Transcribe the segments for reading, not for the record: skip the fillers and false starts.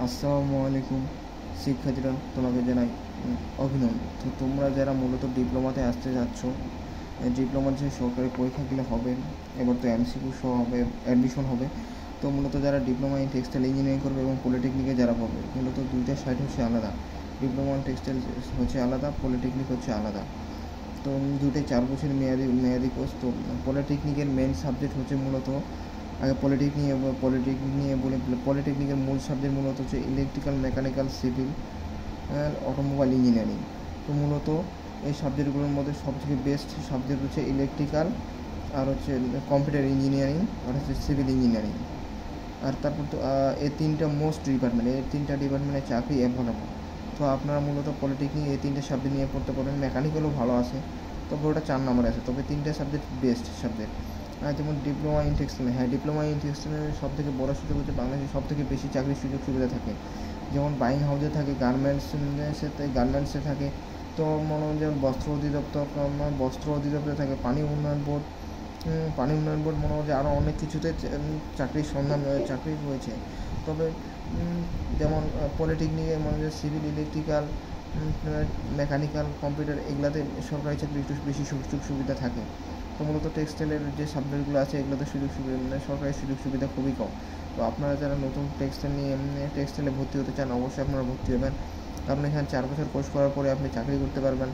আসসালামু আলাইকুম শিক্ষার্থীরা, তোমাকে জানাই অভিনন্দন। তো তোমরা যারা মূলত ডিপ্লোমাতে আসতে যাচ্ছ, ডিপ্লোমার যে সরকারি পরীক্ষাগুলো হবে, এবার তো এমসিকিউ সহ হবে, অ্যাডমিশন হবে। তো মূলত যারা ডিপ্লোমা ইন টেক্সটাইল ইঞ্জিনিয়ারিং করবে এবং পলিটেকনিকে যারা পড়বে, মূলত দুইটা সাইড হচ্ছে আলাদা। ডিপ্লোমা ইন টেক্সটাইল হচ্ছে আলাদা, পলিটেকনিক হচ্ছে আলাদা। তো দুটোই 4 বছর মেয়াদি কোর্স। তো পলিটেকনিকের মেন সাবজেক্ট হচ্ছে মূলত, আগে পলিটেকনিক নিয়ে বলে, পলিটেকনিকের মূল সাবজেক্ট মূলত হচ্ছে electrical, mechanical, civil, automobile engineering. তো মূলত এই সাবজেক্টগুলোর মধ্যে সবথেকে বেস্ট সাবজেক্ট হচ্ছে ইলেকট্রিক্যাল, আর হচ্ছে কম্পিউটার ইঞ্জিনিয়ারিং, আর হচ্ছে সিভিল ইঞ্জিনিয়ারিং। আর তারপর তো এই তিনটা মোস্ট ডিপার্টমেন্ট, এই তিনটা ডিপার্টমেন্টে চাকরি অ্যাভেলেবল। তো আপনারা মূলত পলিটেকনিক এই তিনটে সাবজেক্ট নিয়ে পড়তে পারেন। মেকানিক্যালও ভালো আছে, তবে ওটা 4 নম্বরে আছে, তবে তিনটে সাবজেক্ট বেস্ট সাবজেক্ট। আর যেমন diploma in textile, diploma in টেক্সটাইলের সব থেকে বড়ো সুযোগ হচ্ছে বাংলাদেশে সব থেকে বেশি চাকরির সুযোগ সুবিধা থাকে। যেমন বাইং হাউসে থাকে, গার্মেন্টসে থাকে, তো মনে হয় যেমন বস্ত্র অধিদপ্তর থাকে, পানি উন্নয়ন বোর্ড মনে হয় যে আরও অনেক কিছুতে চাকরি রয়েছে। তবে যেমন পলিটেকনিকে মনে হয় যে সিভিল, ইলেকট্রিক্যাল, মেকানিক্যাল, কম্পিউটার এগুলাতে সরকারি চাকরি একটু বেশি সুযোগ সুবিধা থাকে। তো মূলত টেক্সটাইলের যে সাবজেক্টগুলো আছে এগুলোতে সরকারি সুযোগ সুবিধা খুবই কম। তো আপনারা যারা নতুন টেক্সটাইলে ভর্তি হতে চান, অবশ্যই আপনারা ভর্তি হবেন, কারণ এখানে 4 বছর কোর্স করার পরে আপনি চাকরি করতে পারবেন।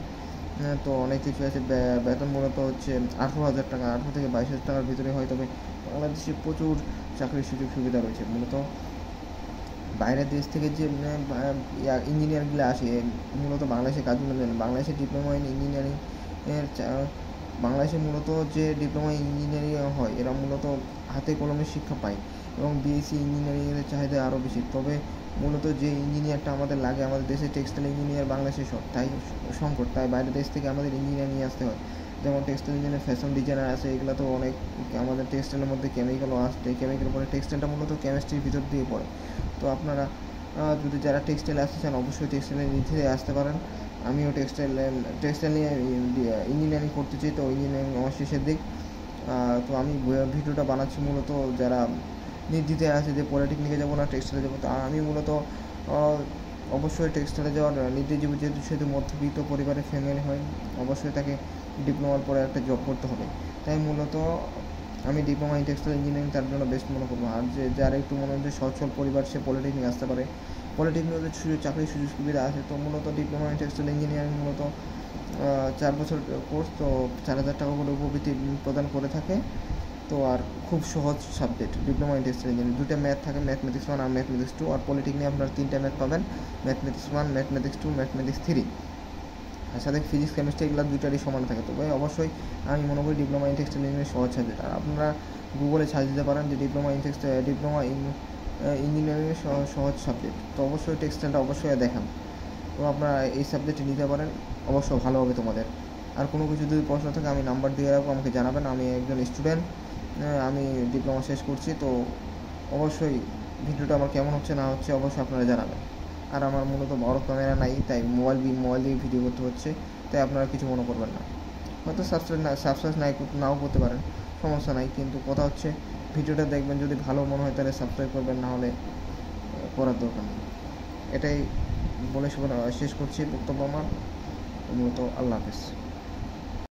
তো অনেক কিছু আছে। বেতন মূলত হচ্ছে 18,000 টাকা, 18 থেকে 22,000 টাকার ভিতরে হয়। তবে বাংলাদেশে প্রচুর চাকরির সুযোগ সুবিধা রয়েছে। মূলত বাইরের দেশ থেকে যে ইঞ্জিনিয়ারগুলো আসে, মূলত বাংলাদেশে কাজগুলো দেন। বাংলাদেশে ডিপ্লোমা ইন ইঞ্জিনিয়ারিং এর বাংলাদেশে মূলত যে ডিপ্লোমা ইঞ্জিনিয়ারিং হয়, এরা মূলত হাতে কলমে শিক্ষা পায় এবং বিএসসি ইঞ্জিনিয়ারিংয়ের চাহিদা আরও বেশি। তবে মূলত যে ইঞ্জিনিয়ারটা আমাদের লাগে, আমাদের দেশে টেক্সটাইল ইঞ্জিনিয়ার বাংলাদেশে সংকট, তাই বাইরের দেশ থেকে আমাদের ইঞ্জিনিয়ার নিয়ে আসতে হয়। যেমন টেক্সটাইল ইঞ্জিনিয়ার, ফ্যাশন ডিজাইনার আছে, এগুলো তো অনেক। আমাদের টেক্সটাইলের মধ্যে কেমিক্যালও আসছে, কেমিক্যাল পরে টেক্সটাইলটা মূলত কেমিস্ট্রির ভিতর দিয়ে পড়ে। তো আপনারা যদি যারা টেক্সটাইলে আসতে চান, অবশ্যই টেক্সটাইলের নিচে আসতে পারেন। আমিও টেক্সটাইল নিয়ে ইঞ্জিনিয়ারিং করতে চাই, তো ইঞ্জিনিয়ারিং আমার শেষের দিক। তো আমি ভিডিওটা বানাচ্ছি মূলত যারা নির্দ্বিধায় আছে যে পলিটেকনিকে যাবো না টেক্সটাইলে যাবো। তো আমি মূলত অবশ্যই টেক্সটাইলে যাওয়ার নির্দেশ দেবো, যেহেতু মধ্যবিত্ত পরিবারের ফ্যামিলি হয়, অবশ্যই তাকে ডিপ্লোমার পরে একটা জব করতে হবে। তাই মূলত আমি ডিপ্লোমা ইন টেক্সটাইল ইঞ্জিনিয়ারিং তার জন্য বেস্ট মনে করবো। আর যারা একটু মনে হচ্ছে সচ্ছল পরিবার, সে পলিটেকনিক আসতে পারে। পলিটেকনিকের চাকরির সুযোগ সুবিধা আছে। তো মূলত ডিপ্লোমা ইন টেক্সটাইল ইঞ্জিনিয়ারিং মূলত 4 বছর কোর্স, তো 4,000 টাকা করে উপবৃত্তি প্রদান করে থাকে। তো আর খুব সহজ subject diploma in textile engineering. 2টা ম্যাথ থাকে, ম্যাথমেটিক্স 1 আর ম্যাথমেটিক্স 2। আর পলিটেকনিকে আপনার 3টা ম্যাথ পাবেন, ম্যাথমেটিক্স 1, ম্যাথমেটিক্স 2, ম্যাথমেটিক্স 3। আর সাথে ফিজিক্স, কেমিস্ট্রি এগুলো 2টারই সমান থাকে। তবে অবশ্যই আমি মনে করি ডিপ্লোমা ইন টেক্সটাইল ইঞ্জিনিয়ারিং সহজ সাবজেক্ট। আর আপনারা গুগলে সার্চ দিতে পারেন যে ডিপ্লোমা ইন ইঞ্জিনিয়ারিংয়ের সহজ সাবজেক্ট। তো অবশ্যই টেক্সটাইলটা অবশ্যই দেখান। তো আপনারা এই সাবজেক্টে নিতে পারেন, অবশ্যই ভালো হবে তোমাদের। আর কোনো কিছু যদি প্রশ্ন থাকে আমি নাম্বার দিয়ে রাখবো, আমাকে জানাবেন। আমি একজন স্টুডেন্ট, আমি ডিপ্লোমা শেষ করছি। তো অবশ্যই ভিডিওটা আমার কেমন হচ্ছে না হচ্ছে অবশ্যই আপনারা জানাবেন। আর আমার মূলত বড় ক্যামেরা নাই, তাই মোবাইল দিয়ে ভিডিও করতে হচ্ছে, তাই আপনারা কিছু মনে করবেন না। হয়তো সাবস্ক্রাইব নাও করতে পারেন, সমস্যা নাই। কিন্তু কথা হচ্ছে ভিডিওটা দেখবেন, যদি ভালো মনে হয় তাহলে সাবস্ক্রাইব করবেন, না হলে করার দরকার নেই। এটাই বলে শেষ করছি বক্তব্য আমার। মূলত আল্লাহ হাফেজ।